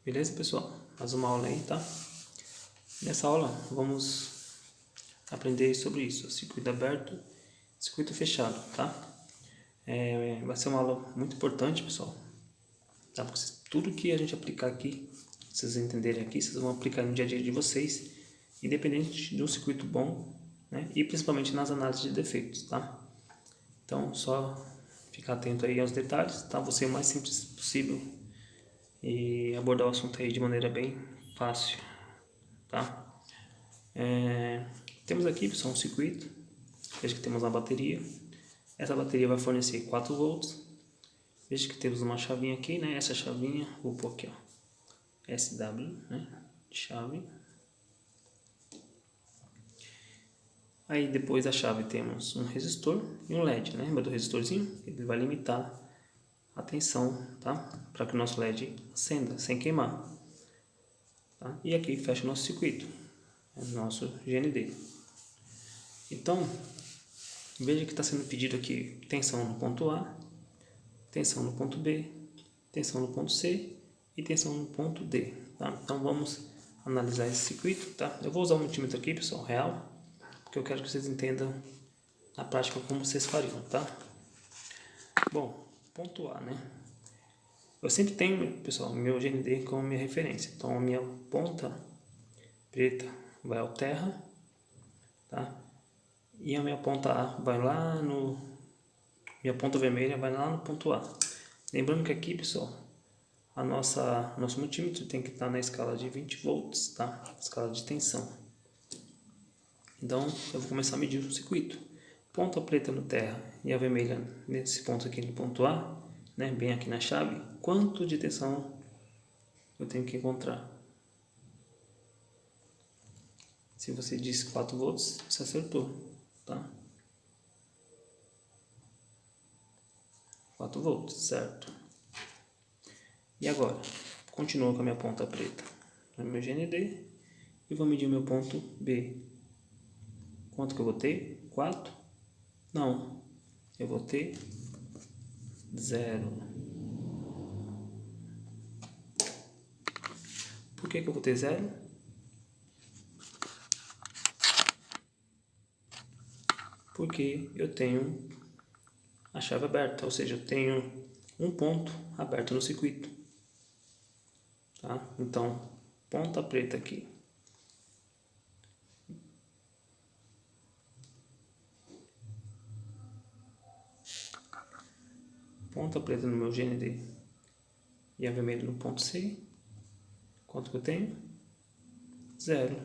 Beleza, pessoal? Mais uma aula aí, tá? Nessa aula vamos aprender sobre isso, circuito aberto, circuito fechado, tá? Vai ser uma aula muito importante, pessoal, tá? Porque tudo que a gente aplicar aqui, vocês entenderem aqui, vocês vão aplicar no dia a dia de vocês, independente de um circuito bom, né? E principalmente nas análises de defeitos, tá? Então, só ficar atento aí aos detalhes, tá? Vou ser o mais simples possível e abordar o assunto aí de maneira bem fácil, tá? Temos aqui, pessoal, um circuito. Veja que temos uma bateria. Essa bateria vai fornecer 4 volts. Veja que temos uma chavinha aqui, né? Essa chavinha, vou pôr aqui, ó, SW, né? Chave. Aí depois da chave temos um resistor e um LED, né? Lembra do resistorzinho? Ele vai limitar a tensão, tá? Para que o nosso LED acenda sem queimar. Tá? E aqui fecha o nosso circuito, o nosso GND. Então, veja que está sendo pedido aqui tensão no ponto A, tensão no ponto B, tensão no ponto C e tensão no ponto D. Tá? Então vamos analisar esse circuito. Tá? Eu vou usar o multímetro aqui, pessoal, real, porque eu quero que vocês entendam na prática como vocês fariam. Tá? Bom, ponto A, né? Eu sempre tenho, pessoal, meu GND como minha referência. Então a minha ponta preta vai ao terra, tá? E a minha ponta A vai lá no... Minha ponta vermelha vai lá no ponto A. Lembrando que aqui, pessoal, nosso multímetro tem que estar na escala de 20 volts, tá? Escala de tensão. Então, eu vou começar a medir o circuito. Ponta preta no terra e a vermelha nesse ponto aqui no ponto A, né? Bem aqui na chave. Quanto de tensão eu tenho que encontrar? Se você disse 4 volts, você acertou, tá? 4 volts, certo? E agora, continuo com a minha ponta preta no meu GND e vou medir o meu ponto B. Quanto que eu vou ter? 4? Não, eu vou ter 0. Por que eu vou ter 0? Porque eu tenho a chave aberta, ou seja, eu tenho um ponto aberto no circuito. Tá? Então, ponta preta aqui. Ponta preta no meu GND e a vermelha no ponto C. Quanto que eu tenho? 0.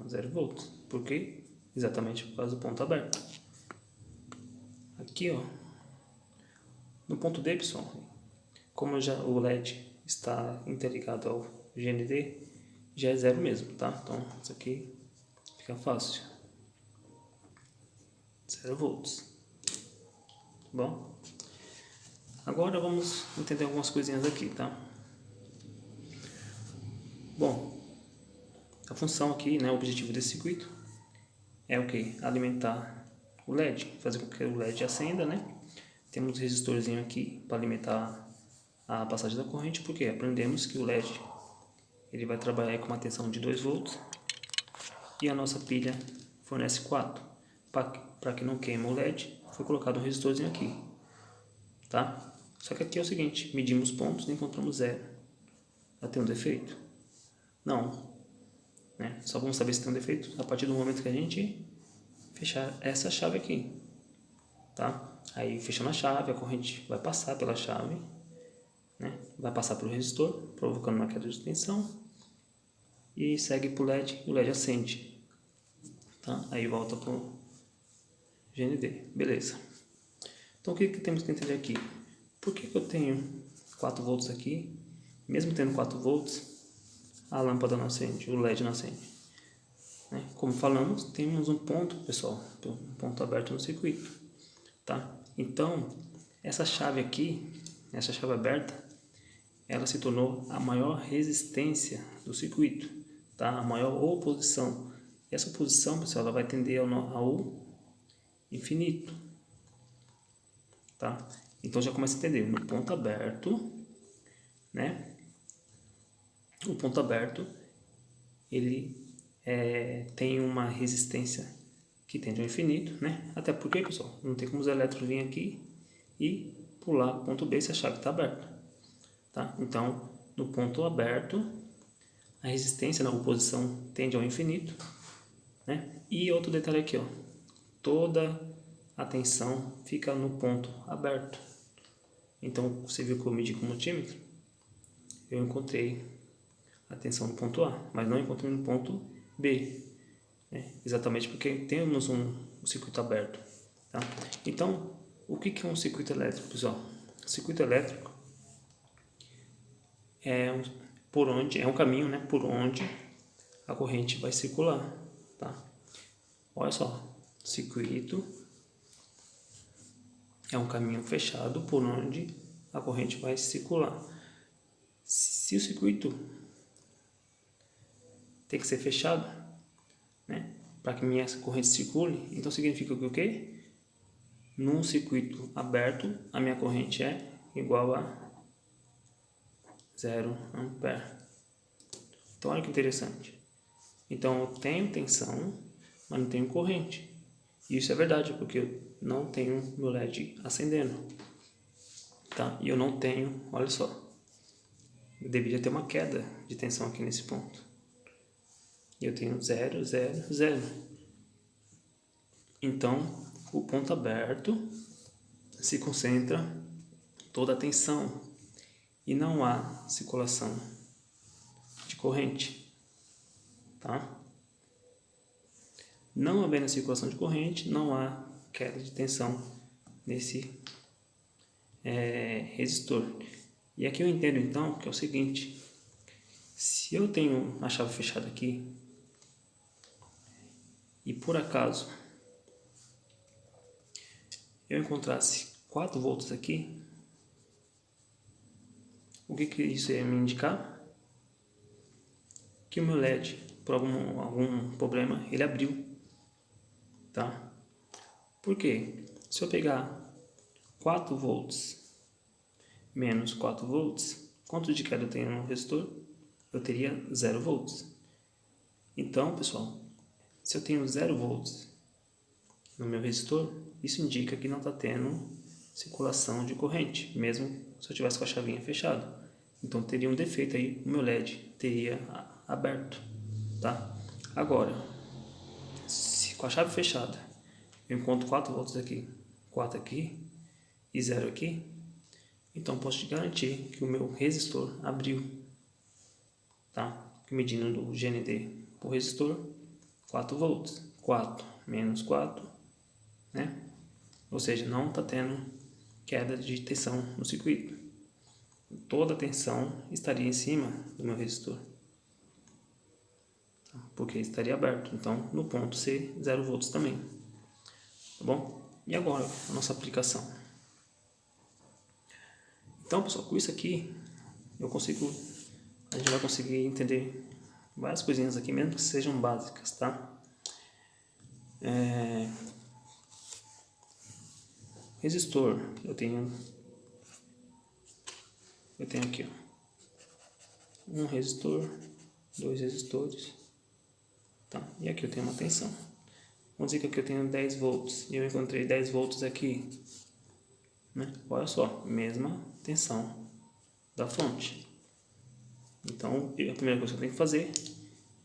0 volts. Por quê? Exatamente por causa do ponto aberto. Aqui, ó, no ponto D, pessoal, como já o LED está interligado ao GND, já é 0 mesmo, tá? Então, isso aqui fica fácil. 0 volts. Bom, agora vamos entender algumas coisinhas aqui, tá? Bom, a função aqui, né, o objetivo desse circuito é o que? Alimentar o LED, fazer com que o LED acenda, né? Temos um resistorzinho aqui para alimentar a passagem da corrente, porque aprendemos que o LED ele vai trabalhar com uma tensão de 2 volts e a nossa pilha fornece 4. Para que não queime o LED, foi colocado um resistorzinho aqui, tá? Só que aqui é o seguinte, medimos pontos e encontramos 0. Vai ter um defeito? Não, né? Só vamos saber se tem um defeito a partir do momento que a gente fechar essa chave aqui, tá? Aí fechando a chave, a corrente vai passar pela chave, né? Vai passar pelo resistor, provocando uma queda de tensão e segue para o LED e o LED acende, tá? Aí volta para o GND, beleza. Então o que temos que entender aqui? Por que eu tenho 4 volts aqui, mesmo tendo 4 volts, a lâmpada não acende, o LED não acende? Né? Como falamos, temos um ponto, pessoal, um ponto aberto no circuito, tá? Então, essa chave aqui, essa chave aberta, ela se tornou a maior resistência do circuito, tá? A maior oposição. E essa oposição, pessoal, ela vai tender ao infinito, tá? Então já começa a entender, no ponto aberto, né? O ponto aberto, ele tem uma resistência que tende ao infinito, né? Até porque, pessoal, não tem como os elétrons virem aqui e pular para o ponto B se a chave está aberta, tá? Então, no ponto aberto, a resistência na oposição tende ao infinito, né? E outro detalhe aqui, ó, toda a tensão fica no ponto aberto. Então, você viu que eu medi com o multímetro, eu encontrei a tensão no ponto A, mas não encontrei no ponto B, né? Exatamente porque temos um circuito aberto, tá? Então, o que é um circuito elétrico, pessoal? O circuito elétrico é um caminho, né, por onde a corrente vai circular, tá? Olha só, circuito é um caminho fechado por onde a corrente vai circular. Se o circuito tem que ser fechado, né, para que minha corrente circule, então significa que o quê? Num circuito aberto, a minha corrente é igual a 0 ampere. Então, olha que interessante. Então, eu tenho tensão, mas não tenho corrente. E isso é verdade, porque eu não tenho meu LED acendendo, tá? E eu não tenho, olha só, eu deveria ter uma queda de tensão aqui nesse ponto. E eu tenho 0, 0, 0. Então, o ponto aberto se concentra toda a tensão e não há circulação de corrente, tá? Não havendo circulação de corrente, não há queda de tensão nesse resistor. E aqui eu entendo então que é o seguinte: se eu tenho a chave fechada aqui e por acaso eu encontrasse 4 volts aqui, o que isso ia me indicar? Que o meu LED, por algum problema, ele abriu, tá? Por quê? Se eu pegar 4 volts menos 4 volts, quanto de queda eu tenho no resistor? Eu teria 0 volts. Então, pessoal, se eu tenho 0 volts no meu resistor, isso indica que não está tendo circulação de corrente, mesmo se eu tivesse com a chavinha fechada. Então teria um defeito aí, o meu LED teria aberto, tá? Agora, se com a chave fechada eu encontro 4 volts aqui, 4 aqui e 0 aqui, então posso te garantir que o meu resistor abriu, tá? Medindo o GND por resistor, 4 volts, 4 menos 4, né? Ou seja, não está tendo queda de tensão no circuito. Toda a tensão estaria em cima do meu resistor, porque estaria aberto. Então, no ponto C, 0 volts também. Tá bom? E agora, a nossa aplicação. Então, pessoal, com isso aqui, a gente vai conseguir entender várias coisinhas aqui, mesmo que sejam básicas, tá? Resistor, eu tenho aqui, ó, um resistor, 2 resistores, tá? E aqui eu tenho uma tensão. Vamos dizer que aqui eu tenho 10 volts e eu encontrei 10 volts aqui, né? Olha só, mesma tensão da fonte. Então, a primeira coisa que eu tenho que fazer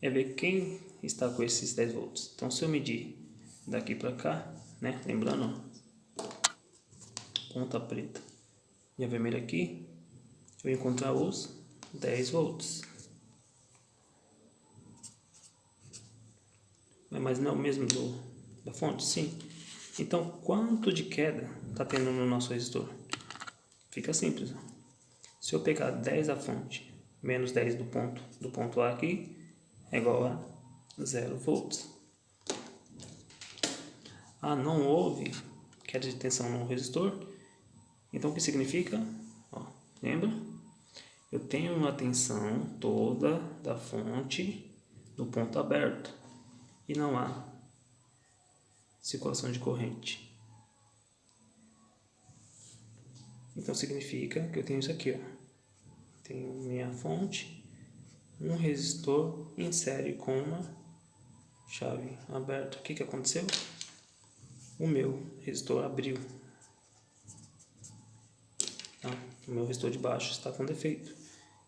é ver quem está com esses 10 volts. Então, se eu medir daqui para cá, né? Lembrando, ó, ponta preta e a vermelha aqui, eu vou encontrar os 10 volts. Mas não é o mesmo da fonte? Sim. Então, quanto de queda está tendo no nosso resistor? Fica simples. Se eu pegar 10 da fonte menos 10 do ponto A aqui, é igual a 0 volts. Ah, não houve queda de tensão no resistor. Então, o que significa? Ó, lembra? Eu tenho uma tensão toda da fonte no ponto aberto e não há circulação de corrente. Então significa que eu tenho isso aqui, ó. tenho minha fonte, um resistor em série com uma chave aberta. O que aconteceu? O meu resistor abriu. Tá? O meu resistor de baixo está com defeito.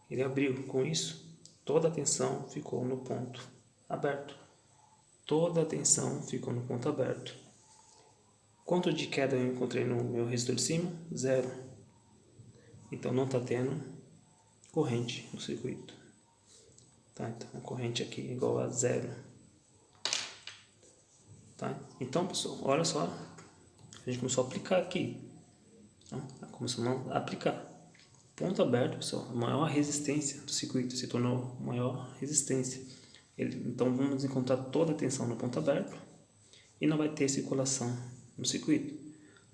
Ele abriu. Com isso, toda a tensão ficou no ponto aberto. Toda a tensão ficou no ponto aberto. Quanto de queda eu encontrei no meu resistor de cima? 0. Então não está tendo corrente no circuito. Tá? Então a corrente aqui é igual a 0. Tá? Então, pessoal, olha só. A gente começou a aplicar aqui. Então, começamos a aplicar. Ponto aberto, pessoal, a maior resistência do circuito, se tornou maior resistência. Então vamos encontrar toda a tensão no ponto aberto e não vai ter circulação no circuito.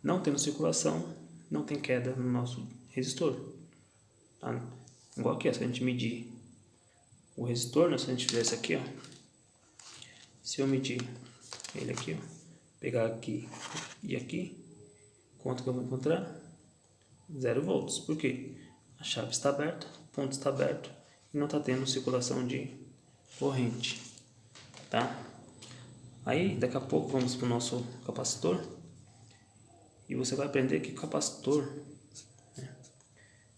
Não tendo circulação, não tem queda no nosso resistor. Tá? Igual aqui, ó, se a gente medir o resistor, né, se a gente fizesse aqui, ó, se eu medir ele aqui, ó, pegar aqui e aqui, quanto que eu vou encontrar? 0 volts. Por quê? A chave está aberta, o ponto está aberto e não está tendo circulação de corrente, tá? Aí, daqui a pouco, vamos para o nosso capacitor e você vai aprender que o capacitor, né,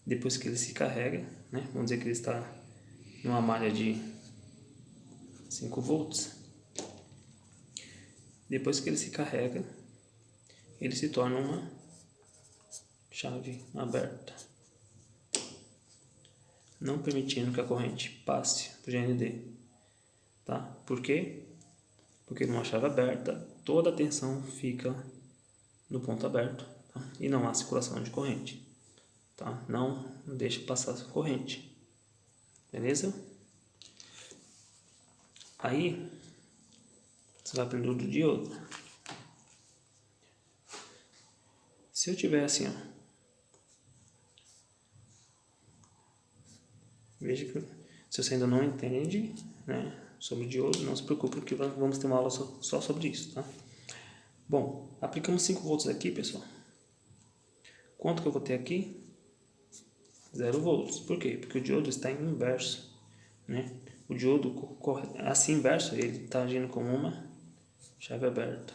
depois que ele se carrega, né, vamos dizer que ele está numa malha de 5 volts, depois que ele se carrega, ele se torna uma chave aberta, não permitindo que a corrente passe para o GND, tá? Por quê? Porque numa chave aberta, toda a tensão fica no ponto aberto, tá? E não há circulação de corrente, tá? Não deixa passar a corrente, beleza? Aí, você vai aprender do diodo. Se eu tiver assim, ó, veja que se você ainda não entende, né, sobre diodo, não se preocupe, porque vamos ter uma aula só sobre isso, tá? Bom, aplicamos 5 volts aqui, pessoal. Quanto que eu vou ter aqui? 0 volts. Por quê? Porque o diodo está em inverso, né? O diodo assim inverso, ele está agindo como uma chave aberta,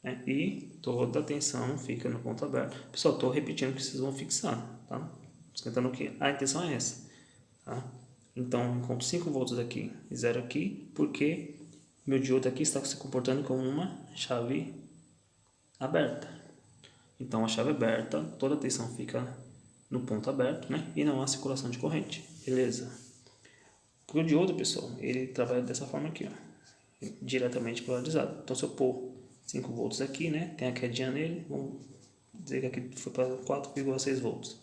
né? E toda a tensão fica no ponto aberto. Pessoal, estou repetindo que vocês vão fixar, tá? Esquentando o quê? A intenção é essa, tá? Então, eu encontro 5 volts aqui e 0 aqui, porque meu diodo aqui está se comportando como uma chave aberta. Então, a chave aberta, toda a tensão fica no ponto aberto, né? E não há circulação de corrente, beleza? Porque o diodo, pessoal, ele trabalha dessa forma aqui, ó, diretamente polarizado. Então, se eu pôr 5 volts aqui, né? Tem a quedinha nele, vamos dizer que aqui foi para 4,6 volts.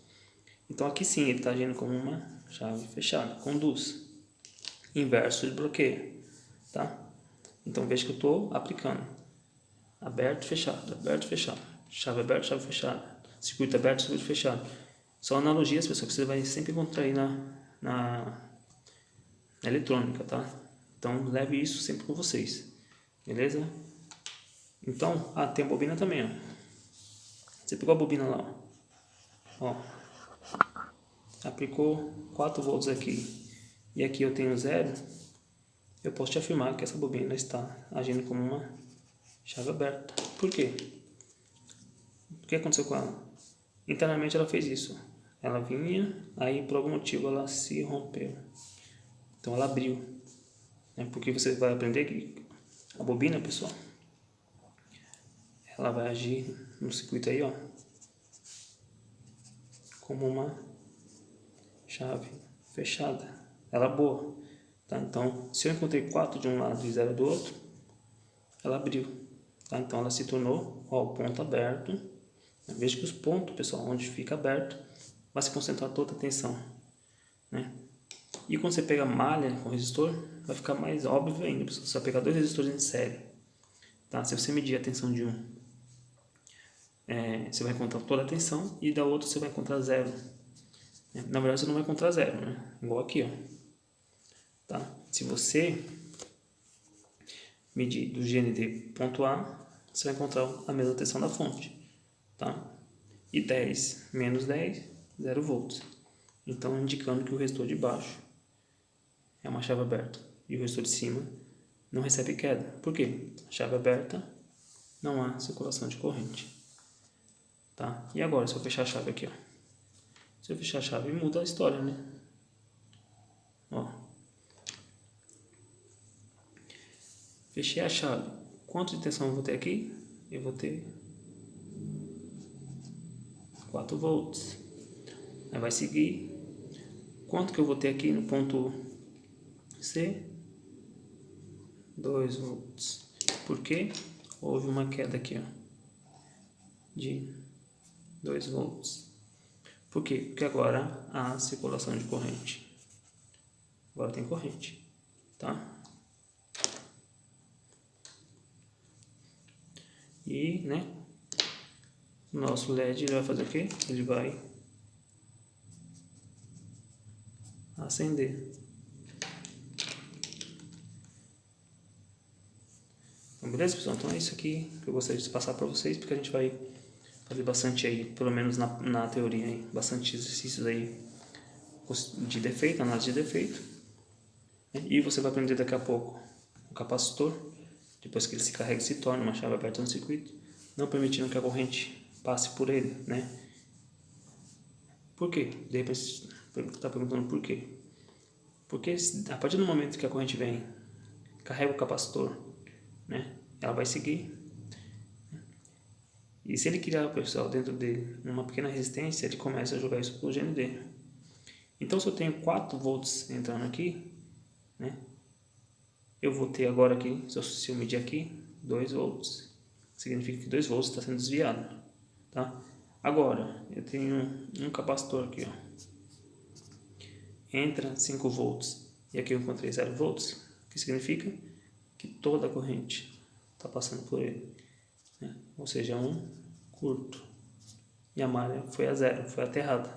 Então, aqui sim, ele está agindo como uma chave fechada, conduz, inverso de bloqueio, tá? Então, veja que eu estou aplicando aberto, fechado, chave aberta, chave fechada, circuito aberto, circuito fechado. São analogias, pessoal, que você vai sempre encontrar aí na eletrônica, tá? Então, leve isso sempre com vocês, beleza? Então, tem a bobina também, ó. Você pegou a bobina lá, ó, aplicou 4 volts aqui e aqui eu tenho 0, eu posso te afirmar que essa bobina está agindo como uma chave aberta. Por quê? O que aconteceu com ela? Internamente ela fez isso. Ela vinha, aí por algum motivo ela se rompeu. Então ela abriu. Porque você vai aprender que a bobina, pessoal, ela vai agir no circuito aí, ó, como uma chave fechada. Ela é boa, tá? Então, se eu encontrei 4 de um lado e 0 do outro, ela abriu, tá? Então ela se tornou, ó, o ponto aberto. Veja que os pontos, pessoal, onde fica aberto, vai se concentrar toda a tensão, né? E quando você pega malha com resistor, vai ficar mais óbvio ainda, pessoal. Você vai pegar 2 resistores em série, tá? Se você medir a tensão de um, você vai encontrar toda a tensão, e da outra você vai encontrar 0. Na verdade, você não vai encontrar 0, né? Igual aqui, ó. Tá? Se você medir do GND ponto A, você vai encontrar a mesma tensão da fonte, tá? E 10 menos 10, 0 volts. Então, indicando que o resistor de baixo é uma chave aberta e o resistor de cima não recebe queda. Por quê? Chave aberta, não há circulação de corrente. Tá? E agora, se eu fechar a chave aqui, ó. Se eu fechar a chave, muda a história, né? Ó. Fechei a chave. Quanto de tensão eu vou ter aqui? Eu vou ter 4 volts. Aí vai seguir. Quanto que eu vou ter aqui no ponto C? 2 volts. Por quê? Houve uma queda aqui, ó, de 2 volts. Por quê? Porque agora há circulação de corrente. Agora tem corrente, tá? E, né, o nosso LED ele vai fazer o quê? Ele vai acender. Então, beleza, pessoal? Então é isso aqui que eu gostaria de passar para vocês, porque a gente vai fazer bastante aí, pelo menos na teoria aí, bastante exercícios aí de defeito, análise de defeito. E você vai aprender daqui a pouco o capacitor, depois que ele se carrega e se torna uma chave aberta no circuito, não permitindo que a corrente passe por ele, né? Por quê? De repente você está perguntando por quê? Porque a partir do momento que a corrente vem, carrega o capacitor, né? Ela vai seguir. E se ele criar, pessoal, dentro dele uma pequena resistência, ele começa a jogar isso para o GND. Então, se eu tenho 4 volts entrando aqui, né? Eu vou ter agora aqui, se eu medir aqui, 2 volts. Significa que 2 volts está sendo desviado, tá? Agora, eu tenho um capacitor aqui, ó. Entra 5 volts e aqui eu encontrei 0 volts, que significa que toda a corrente está passando por ele, né? Ou seja, um curto. E a malha foi a 0, foi aterrada.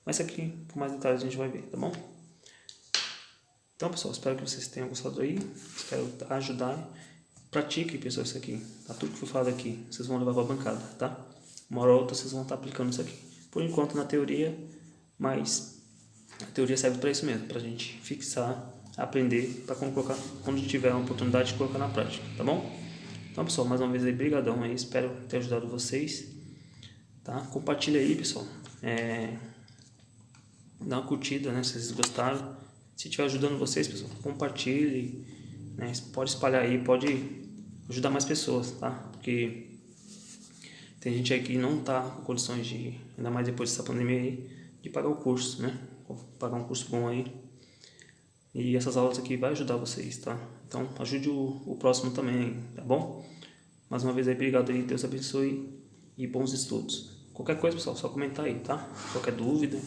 Mas aqui, com mais detalhes, a gente vai ver, tá bom? Então, pessoal, espero que vocês tenham gostado aí. Espero ajudar. Pratique, pessoal, isso aqui. Tá? Tudo que foi falado aqui, vocês vão levar para a bancada, tá? Uma hora ou outra vocês vão estar aplicando isso aqui. Por enquanto na teoria, mas a teoria serve para isso mesmo, para a gente fixar, aprender, para quando tiver a oportunidade de colocar na prática, tá bom? Então, pessoal, mais uma vez aí, brigadão aí, espero ter ajudado vocês, tá? Compartilha aí, pessoal. Dá uma curtida, né, se vocês gostaram. Se estiver ajudando vocês, pessoal, compartilhe, né? Pode espalhar aí, pode ajudar mais pessoas, tá? Porque tem gente aí que não tá com condições de, ainda mais depois dessa pandemia aí, de pagar o curso, né? Pagar um curso bom aí. E essas aulas aqui vai ajudar vocês, tá? Então ajude o próximo também, tá bom? Mais uma vez aí, obrigado aí, Deus abençoe e bons estudos. Qualquer coisa, pessoal, só comentar aí, tá? Qualquer dúvida,